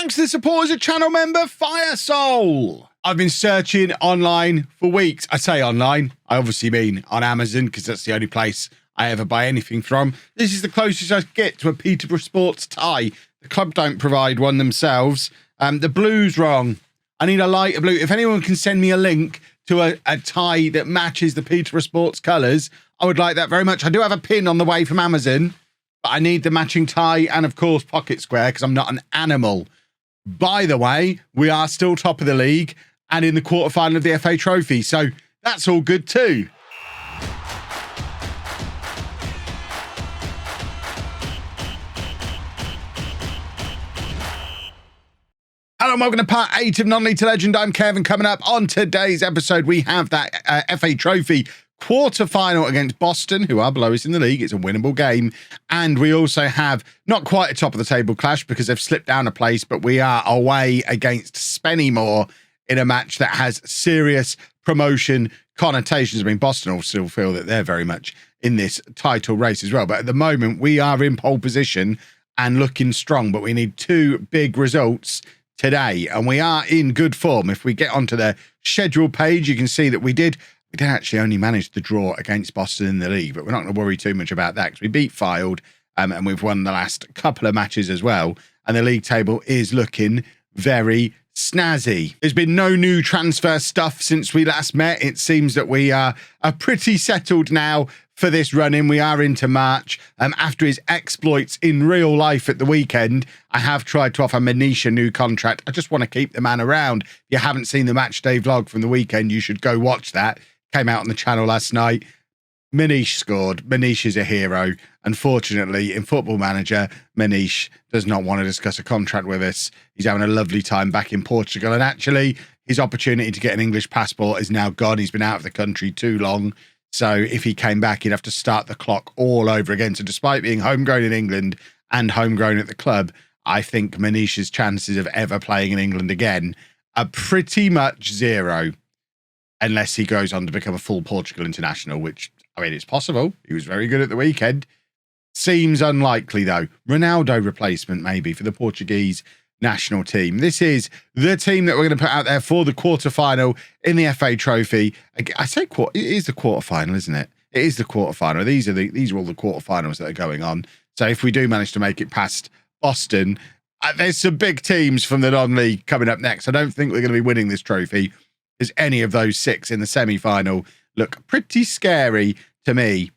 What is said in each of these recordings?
Thanks to the support as a channel member, Firesoul. I've been searching online for weeks. I say online, I obviously mean on Amazon, because that's the only place I ever buy anything from. This is the closest I get to a Peterborough Sports tie. The club don't provide one themselves. The blue's wrong. I need a lighter blue. If anyone can send me a link to a tie that matches the Peterborough Sports colours, I would like that very much. I do have a pin on the way from Amazon, but I need the matching tie and, of course, pocket square, because I'm not an animal. By the way, we are still top of the league and in the quarterfinal of the FA Trophy, so that's all good too. Hello and welcome to part 8 of Non-League to Legend. I'm Kevin. Coming up on today's episode, we have that FA Trophy quarter-final against Boston, who are below us in the league. It's a winnable game. And we also have not quite a top-of-the-table clash because they've slipped down a place, but we are away against Spennymoor in a match that has serious promotion connotations. I mean, Boston will still feel that they're very much in this title race as well. But at the moment, we are in pole position and looking strong, but we need 2 big results today, and we are in good form. If we get onto the schedule page, you can see that we did actually only manage to draw against Boston in the league, but we're not going to worry too much about that because we beat Fylde and we've won the last couple of matches as well, and the league table is looking very snazzy. There's been no new transfer stuff since we last met. It seems that we are pretty settled now for this run-in. We are into March. After his exploits in real life at the weekend, I have tried to offer Manish a new contract. I just want to keep the man around. If you haven't seen the match day vlog from the weekend, you should go watch that. Came out on the channel last night. Manish scored. Manish is a hero. Unfortunately, in Football Manager, Manish does not want to discuss a contract with us. He's having a lovely time back in Portugal. And actually, his opportunity to get an English passport is now gone. He's been out of the country too long. So if he came back, he'd have to start the clock all over again. So despite being homegrown in England and homegrown at the club, I think Manish's chances of ever playing in England again are pretty much zero, unless he goes on to become a full Portugal international, which, I mean, it's possible. He was very good at the weekend. Seems unlikely, though. Ronaldo replacement, maybe, for the Portuguese national team. This is the team that we're going to put out there for the quarterfinal in the FA Trophy. I say it is the quarterfinal, isn't it? It is the quarterfinal. These are all the quarterfinals that are going on. So if we do manage to make it past Boston, there's some big teams from the non-league coming up next. I don't think we're going to be winning this trophy, because any of those 6 in the semi-final look pretty scary to me.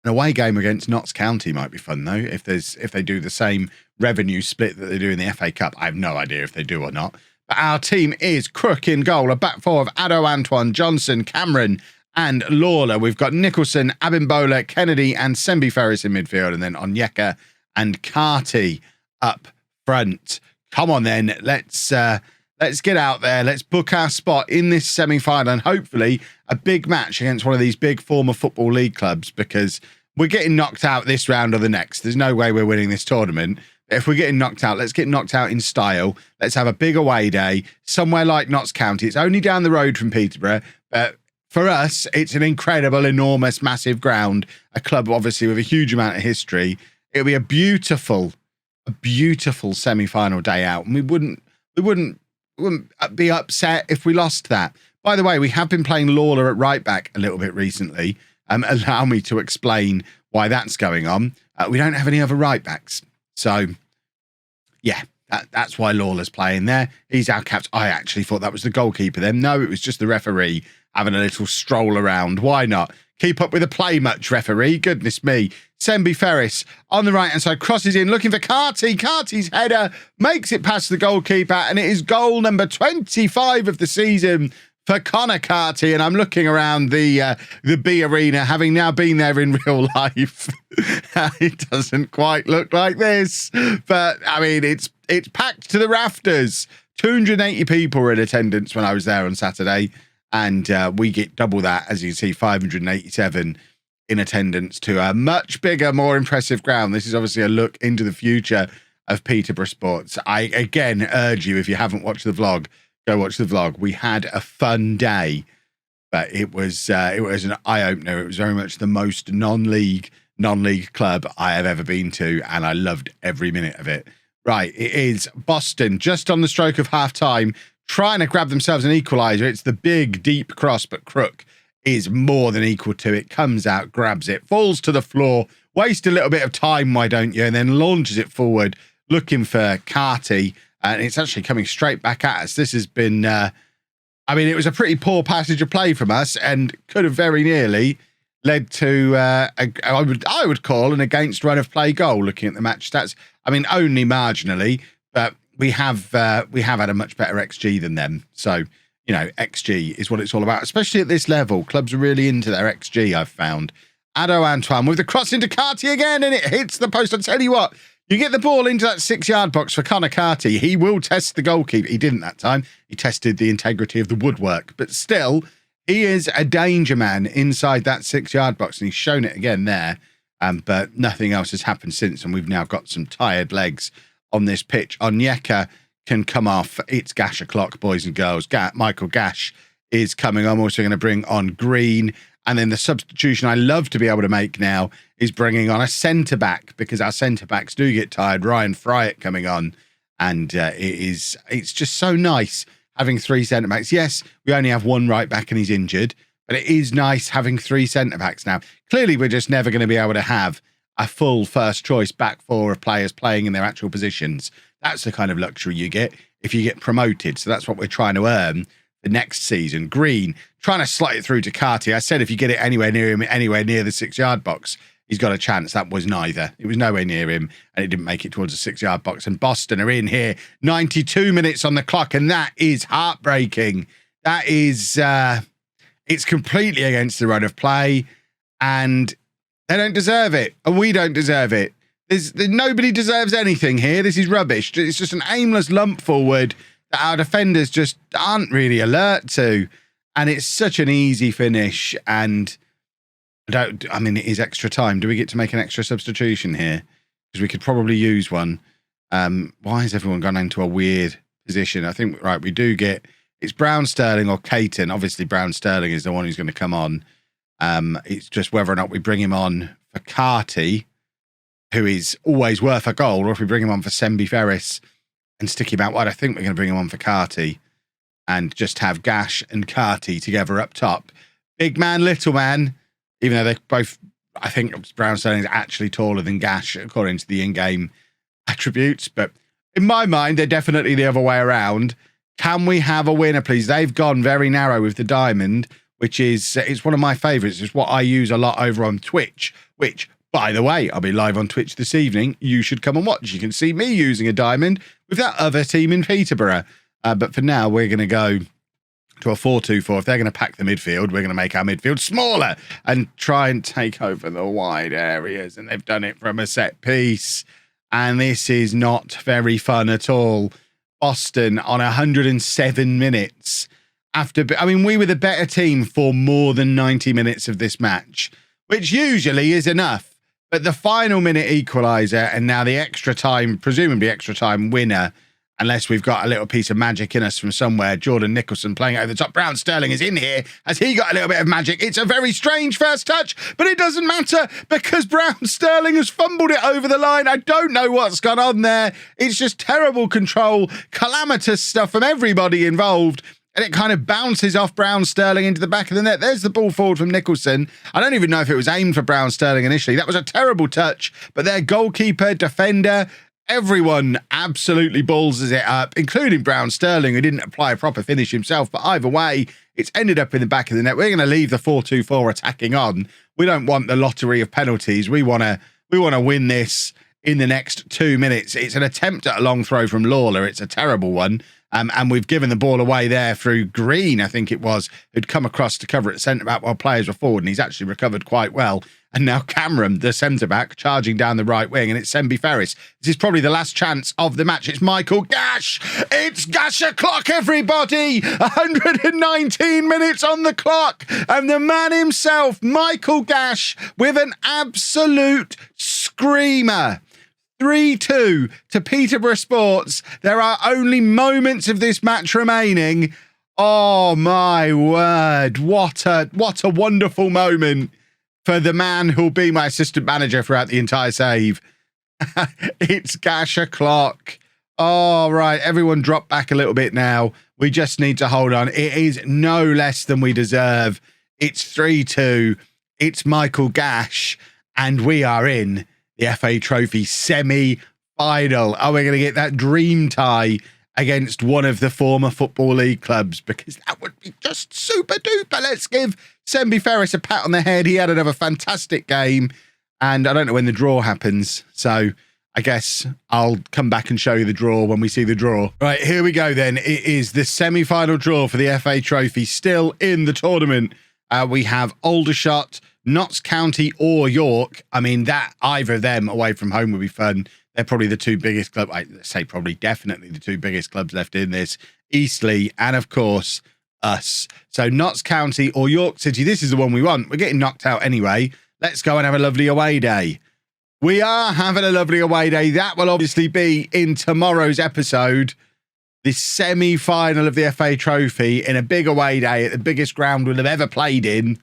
An away game against Notts County might be fun, though, if they do the same revenue split that they do in the FA Cup. I have no idea if they do or not. But our team is Crook in goal, a back 4 of Addo, Antoine, Johnson, Cameron and Lawler. We've got Nicholson, Abimbola, Kennedy and Sembi Ferris in midfield, and then Onyeka and Carty up front. Come on then, let's get out there. Let's book our spot in this semi-final and hopefully a big match against one of these big former Football League clubs, because we're getting knocked out this round or the next. There's no way we're winning this tournament. If we're getting knocked out, let's get knocked out in style. Let's have a big away day somewhere like Notts County. It's only down the road from Peterborough, but for us, it's an incredible, enormous, massive ground. A club, obviously, with a huge amount of history. It'll be a beautiful semi-final day out, and we wouldn't be upset if we lost that. By the way, we have been playing Lawler at right back a little bit recently. Allow me to explain why that's going on. We don't have any other right backs. So, yeah, that's why Lawler's playing there. He's our captain. I actually thought that was the goalkeeper then. No, it was just the referee having a little stroll around. Why not? Keep up with the play much, referee. Goodness me. Sembi Ferris on the right-hand side, crosses in, looking for Carty. Carty's header makes it past the goalkeeper, and it is goal number 25 of the season for Connor Carty. And I'm looking around the B Arena, having now been there in real life. It doesn't quite look like this, but I mean, it's packed to the rafters. 280 people were in attendance when I was there on Saturday, and we get double that, as you can see, 587 in attendance to a much bigger, more impressive ground. This is obviously a look into the future of Peterborough Sports. I again urge you, if you haven't watched the vlog, go watch the vlog. We had a fun day, but it was an eye-opener. It was very much the most non-league club I have ever been to, and I loved every minute of it. Right, it is Boston just on the stroke of half-time, trying to grab themselves an equaliser. It's the big, deep cross, but Crook is more than equal to it. Comes out, grabs it, falls to the floor, waste a little bit of time, why don't you? And then launches it forward, looking for Carty. And it's actually coming straight back at us. This has been, I mean, it was a pretty poor passage of play from us and could have very nearly led to, I would call an against run of play goal, looking at the match stats. I mean, only marginally, but we have had a much better XG than them. So, you know, XG is what it's all about, especially at this level. Clubs are really into their XG, I've found. Ado Antoine with the cross into Carty again, and it hits the post. I'll tell you what, you get the ball into that 6-yard box for Connor Carty, he will test the goalkeeper. He didn't that time. He tested the integrity of the woodwork, but still, he is a danger man inside that 6-yard box, and he's shown it again there. But nothing else has happened since, and we've now got some tired legs on this pitch. Onyeka can come off. It's Gash o'clock, boys and girls. Michael Gash is coming on. I'm also going to bring on Green. And then the substitution I love to be able to make now is bringing on a centre-back, because our centre-backs do get tired. Ryan Fryatt coming on. And it's just so nice having 3 centre-backs. Yes, we only have 1 right-back and he's injured. But it is nice having 3 centre-backs now. Clearly, we're just never going to be able to have a full first-choice back 4 of players playing in their actual positions. That's the kind of luxury you get if you get promoted. So that's what we're trying to earn the next season. Green, trying to slot it through to Carty. I said if you get it anywhere near him, anywhere near the 6-yard box, he's got a chance. That was neither. It was nowhere near him, and it didn't make it towards the 6-yard box. And Boston are in here. 92 minutes on the clock, and that is heartbreaking. That is... It's completely against the run of play, and they don't deserve it, and we don't deserve it. Nobody deserves anything here. This is rubbish. It's just an aimless lump forward that our defenders just aren't really alert to, and it's such an easy finish. And I mean, it is extra time. Do we get to make an extra substitution here? Because we could probably use one. Why has everyone gone into a weird position? I think, right, we do get... It's Brown Sterling or Caton. Obviously, Brown Sterling is the one who's going to come on. It's just whether or not we bring him on for Carty, who is always worth a goal, or if we bring him on for Sembi Ferris and stick him out wide. I think we're going to bring him on for Carty and just have Gash and Carty together up top. Big man, little man, even though they're both, I think Brown Sterling is actually taller than Gash, according to the in-game attributes. But in my mind, they're definitely the other way around. Can we have a winner, please? They've gone very narrow with the diamond, which is it's one of my favourites. It's what I use a lot over on Twitch, which, by the way, I'll be live on Twitch this evening. You should come and watch. You can see me using a diamond with that other team in Peterborough. But for now, we're going to go to a 4-2-4. If they're going to pack the midfield, we're going to make our midfield smaller and try and take over the wide areas. And they've done it from a set piece. And this is not very fun at all. Boston on 107 minutes after, I mean, we were the better team for more than 90 minutes of this match, which usually is enough. But the final minute equaliser and now the extra time, presumably extra time winner, unless we've got a little piece of magic in us from somewhere. Jordan Nicholson playing over the top. Brown Sterling is in here. Has he got a little bit of magic? It's a very strange first touch, but it doesn't matter because Brown Sterling has fumbled it over the line. I don't know what's gone on there. It's just terrible control, calamitous stuff from everybody involved. And it kind of bounces off Brown Sterling into the back of the net. There's the ball forward from Nicholson. I don't even know if it was aimed for Brown Sterling initially. That was a terrible touch, but their goalkeeper, defender, everyone absolutely balls it up, including Brown Sterling, who didn't apply a proper finish himself. But either way, it's ended up in the back of the net. We're going to leave the 4-2-4 attacking on. We don't want the lottery of penalties. We want to win this in the next 2 minutes. It's an attempt at a long throw from Lawler. It's a terrible one. And we've given the ball away there through Green, I think it was, who'd come across to cover at centre-back while players were forward, and he's actually recovered quite well. And now Cameron, the centre-back, charging down the right wing, and it's Sembi Ferris. This is probably the last chance of the match. It's Michael Gash. It's Gash o'clock, everybody. 119 minutes on the clock. And the man himself, Michael Gash, with an absolute screamer. 3-2 to Peterborough Sports. There are only moments of this match remaining. Oh, my word. What a wonderful moment for the man who'll be my assistant manager throughout the entire save. It's GASH o'clock. All right, everyone drop back a little bit now. We just need to hold on. It is no less than we deserve. It's 3-2. It's Michael GASH, and we are in the FA Trophy semi-final. Are we going to get that dream tie against one of the former Football League clubs? Because that would be just super duper. Let's give Sembi Ferris a pat on the head. He had another fantastic game, and I don't know when the draw happens, so I guess I'll come back and show you the draw when we see the draw. Right, here we go then. It is the semi-final draw for the FA Trophy. Still in the tournament, we have Aldershot, Notts County or York. I mean, that either of them away from home would be fun. They're probably the two biggest clubs. I say probably definitely the two biggest clubs left in this. Eastleigh and, of course, us. So Notts County or York City. This is the one we want. We're getting knocked out anyway. Let's go and have a lovely away day. We are having a lovely away day. That will obviously be in tomorrow's episode. The semi-final of the FA Trophy in a big away day at the biggest ground we'll have ever played in.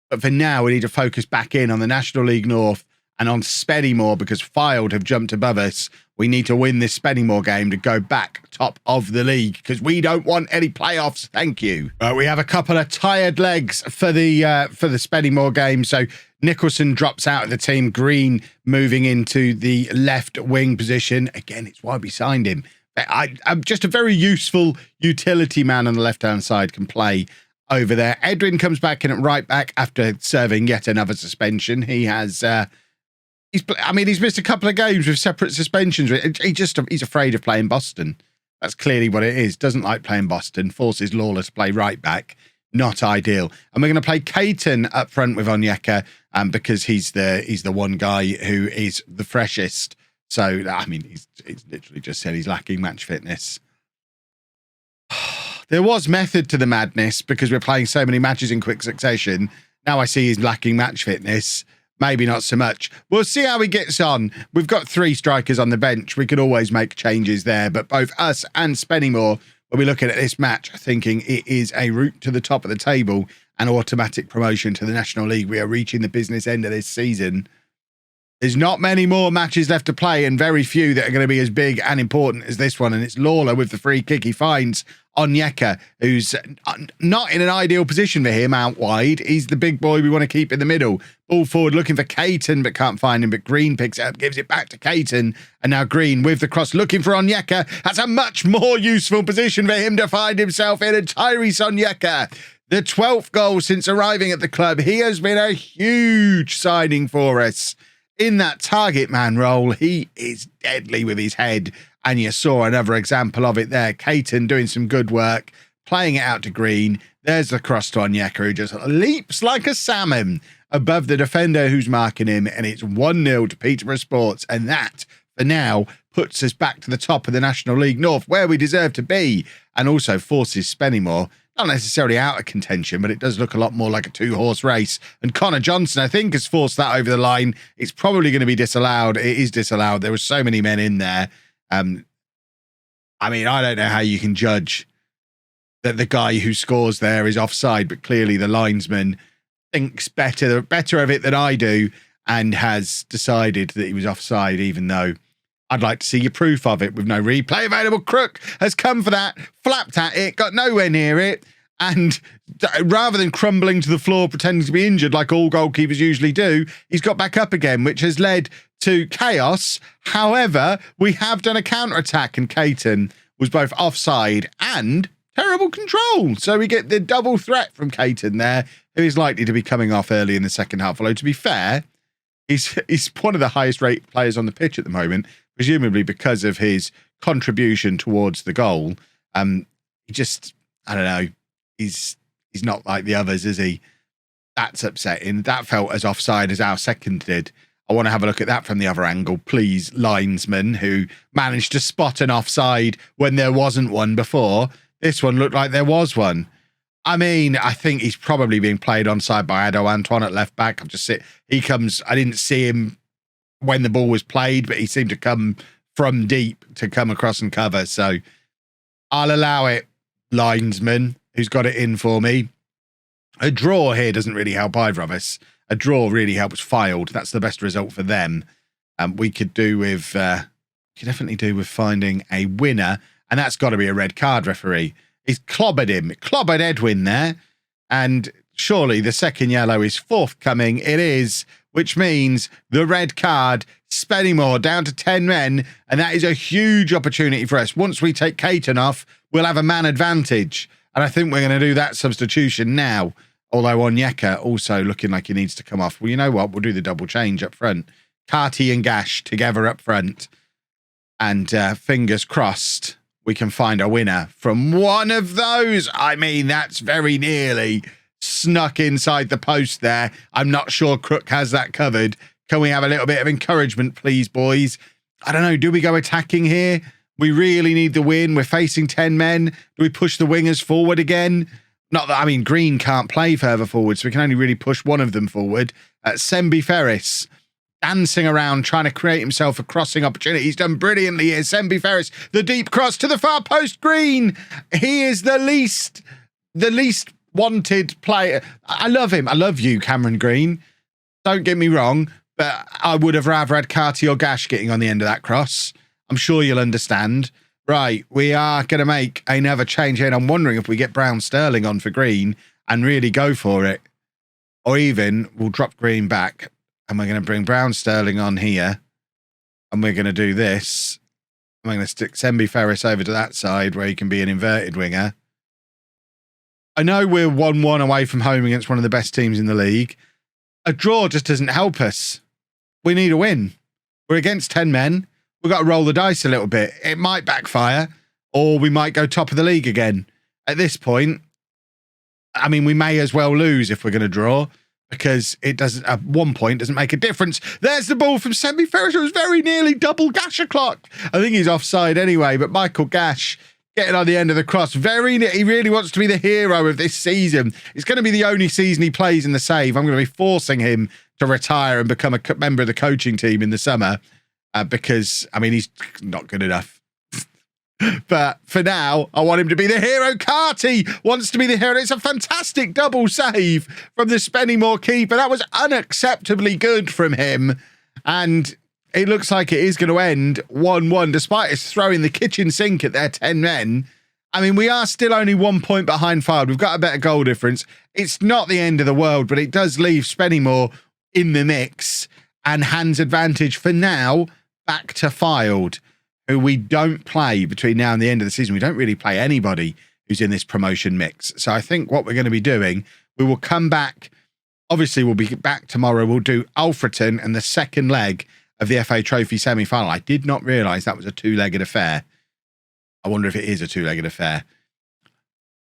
But for now, we need to focus back in on the National League North and on Spennymoor because Fylde have jumped above us. We need to win this Spennymoor game to go back top of the league because we don't want any playoffs. Thank you. We have a couple of tired legs for the Spennymoor game. So Nicholson drops out of the team. Green moving into the left wing position. Again, it's why we signed him. I'm just a very useful utility man on the left-hand side, can play over there. Edwin comes back in at right back after serving yet another suspension. He has, he's missed a couple of games with separate suspensions. He's afraid of playing Boston. That's clearly what it is. Doesn't like playing Boston. Forces Lawler to play right back. Not ideal. And we're going to play Caton up front with Onyeka because he's the one guy who is the freshest. So, I mean, he's literally just said he's lacking match fitness. There was method to the madness because we're playing so many matches in quick succession. Now I see he's lacking match fitness. Maybe not so much. We'll see how he gets on. We've got 3 strikers on the bench. We could always make changes there. But both us and Spennymoor will be looking at this match thinking it is a route to the top of the table and automatic promotion to the National League. We are reaching the business end of this season. There's not many more matches left to play and very few that are going to be as big and important as this one. And it's Lawler with the free kick. He finds Onyeka, who's not in an ideal position for him out wide. He's the big boy we want to keep in the middle. Ball forward looking for Caton, but can't find him. But Green picks it up, gives it back to Caton. And now Green with the cross looking for Onyeka. That's a much more useful position for him to find himself in. And Tyrese Onyeka, the 12th goal since arriving at the club. He has been a huge signing for us. In that target man role, he is deadly with his head. And you saw another example of it there. Caton doing some good work, playing it out to Green. There's the cross to Onyeka, who just leaps like a salmon above the defender who's marking him. And it's 1-0 to Peterborough Sports. And that, for now, puts us back to the top of the National League North, where we deserve to be. And also forces Spennymoor not necessarily out of contention, but it does look a lot more like a 2-horse race. And Connor Johnson, I think, has forced that over the line. It's probably going to be disallowed. It is disallowed. There were so many men in there. I mean, I don't know how you can judge that the guy who scores there is offside, but clearly the linesman thinks better of it than I do and has decided that he was offside, even though I'd like to see your proof of it with no replay available. Crook has come for that, flapped at it, got nowhere near it, and rather than crumbling to the floor pretending to be injured like all goalkeepers usually do, he's got back up again, which has led to chaos. However, we have done a counter-attack, and Caton was both offside and terrible control. So we get the double threat from Caton there, who is likely to be coming off early in the second half. Although, to be fair, he's one of the highest-rated players on the pitch at the moment, presumably because of his contribution towards the goal. He just, I don't know, he's not like the others, is he? That's upsetting. That felt as offside as our second did. I want to have a look at that from the other angle, please, linesman, who managed to spot an offside when there wasn't one before. This one looked like there was one. I mean, I think he's probably being played onside by Ado Antoine at left back. He comes, I didn't see him when the ball was played, but he seemed to come from deep to come across and cover. So I'll allow it, linesman, who's got it in for me. A draw here doesn't really help either of us. A draw really helps Fylde. That's the best result for them. We could do with, could definitely do with finding a winner, and that's got to be a red card referee. He's clobbered him, clobbered Edwin there, and surely the second yellow is forthcoming. It is, which means the red card, Spennymoor down to 10 men, and that is a huge opportunity for us. Once we take Caton off, we'll have a man advantage, and I think we're going to do that substitution now, although Onyeka also looking like he needs to come off. Well, you know what? We'll do the double change up front. Carty and Gash together up front, and fingers crossed we can find a winner from one of those. I mean, that's very nearly snuck inside the post there. I'm not sure Crook has that covered. Can we have a little bit of encouragement, please, boys? I don't know. Do we go attacking here? We really need the win. We're facing 10 men. Do we push the wingers forward again? Not that, I mean, Green can't play further forward, so we can only really push one of them forward. Sembi Ferris dancing around, trying to create himself a crossing opportunity. He's done brilliantly here. Sembi Ferris, the deep cross to the far post. Green. He is the least wanted player. I love him. I love you, Cameron Green. Don't get me wrong, but I would have rather had Carty or Gash getting on the end of that cross. I'm sure you'll understand. Right, we are going to make another change here, and I'm wondering if we get Brown Sterling on for Green and really go for it. Or even we'll drop Green back, and we're going to bring Brown Sterling on here, and we're going to do this. I'm going to stick Sembi Ferris over to that side where he can be an inverted winger. I know we're 1-1 away from home against one of the best teams in the league. A draw just doesn't help us. We need a win. We're against 10 men. We've got to roll the dice a little bit. It might backfire, or we might go top of the league again. At this point, I mean, we may as well lose if we're going to draw, because it doesn't, at one point, doesn't make a difference. There's the ball from Sembi Ferris. It was very nearly double Gash o'clock. I think he's offside anyway, but Michael Gash getting on the end of the cross. He really wants to be the hero of this season. It's going to be the only season he plays in the save. I'm going to be forcing him to retire and become a member of the coaching team in the summer. Because, I mean, he's not good enough. But for now, I want him to be the hero. Carty wants to be the hero. It's a fantastic double save from the Spennymoor keeper. That was unacceptably good from him. And it looks like it is going to end 1-1, despite us throwing the kitchen sink at their 10 men. I mean, we are still only 1 point behind Fylde. We've got a better goal difference. It's not the end of the world, but it does leave Spennymoor in the mix and hands advantage for now. Back to Fylde, who we don't play between now and the end of the season. We don't really play anybody who's in this promotion mix. So I think what we're going to be doing, we will come back. Obviously, we'll be back tomorrow. We'll do Alfreton and the second leg of the FA Trophy semi-final. I did not realise that was a two-legged affair. I wonder if it is a two-legged affair.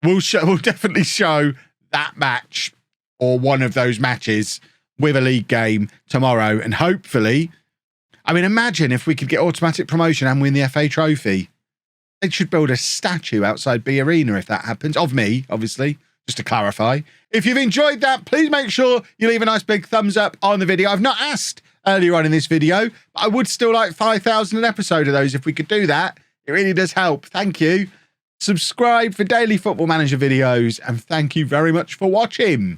We'll definitely show that match or one of those matches with a league game tomorrow, and hopefully, I mean, imagine if we could get automatic promotion and win the FA Trophy. They should build a statue outside B Arena if that happens. Of me, obviously, just to clarify. If you've enjoyed that, please make sure you leave a nice big thumbs up on the video. I've not asked earlier on in this video, but I would still like 5,000 an episode of those if we could do that. It really does help. Thank you. Subscribe for daily Football Manager videos, and thank you very much for watching.